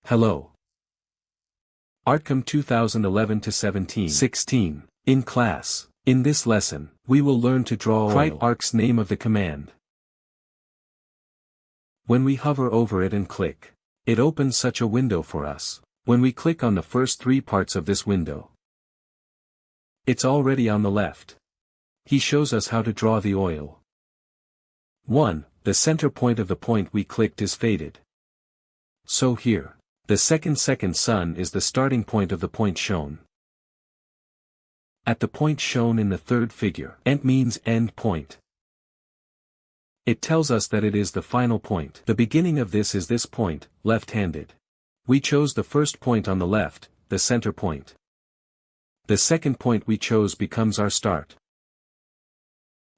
Hello. Artcam 2011-17. 16. In class. In this lesson, we will learn to draw Write arc's name of the command. When we hover over it and click, it opens such a window for us. When we click on the first three parts of this window, it's already on the left. He shows us how to draw the oil. 1. The center point of the point we clicked is faded. So here, the second sun is the starting point of the point shown. At the point shown in the third figure, end means end point. It tells us that it is the final point. The beginning of this is this point, left-handed. We chose the first point on the left, the center point. The second point we chose becomes our start.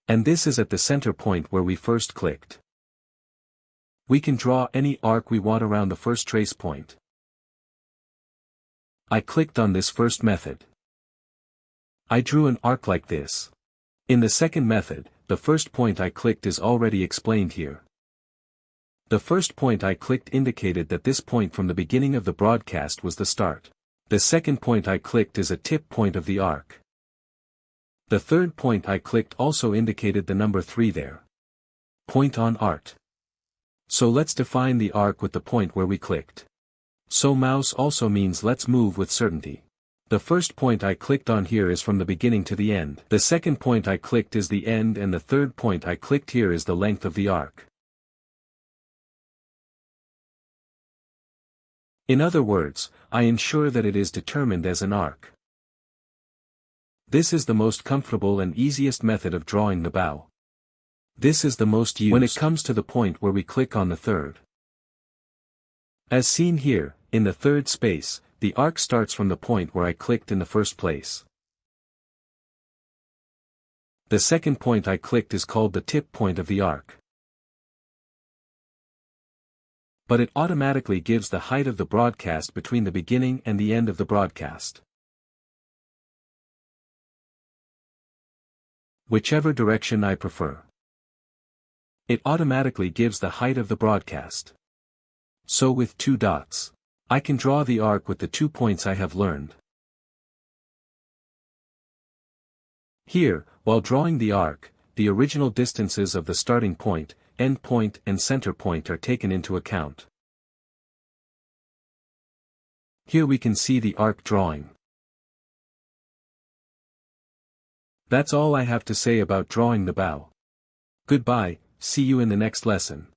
And this is at the center point where we first clicked. We can draw any arc we want around the first trace point. I clicked on this first method. I drew an arc like this. In the second method, the first point I clicked is already explained here. The first point I clicked indicated that this point from the beginning of the broadcast was the start. The second point I clicked is a tip point of the arc. The third point I clicked also indicated the number 3 there. Point on art. So let's define the arc with the point where we clicked. So mouse also means let's move with certainty. The first point I clicked on here is from the beginning to the end. The second point I clicked is the end, and the third point I clicked here is the length of the arc. In other words, I ensure that it is determined as an arc. This is the most comfortable and easiest method of drawing the bow. This is the most used when it comes to the point where we click on the third. As seen here, in the third space, the arc starts from the point where I clicked in the first place. The second point I clicked is called the tip point of the arc. But it automatically gives the height of the broadcast between the beginning and the end of the broadcast. Whichever direction I prefer. It automatically gives the height of the broadcast. So with 2 dots, I can draw the arc with the 2 points I have learned. Here, while drawing the arc, the original distances of the starting point, end point and center point are taken into account. Here we can see the arc drawing. That's all I have to say about drawing the bow. Goodbye, see you in the next lesson.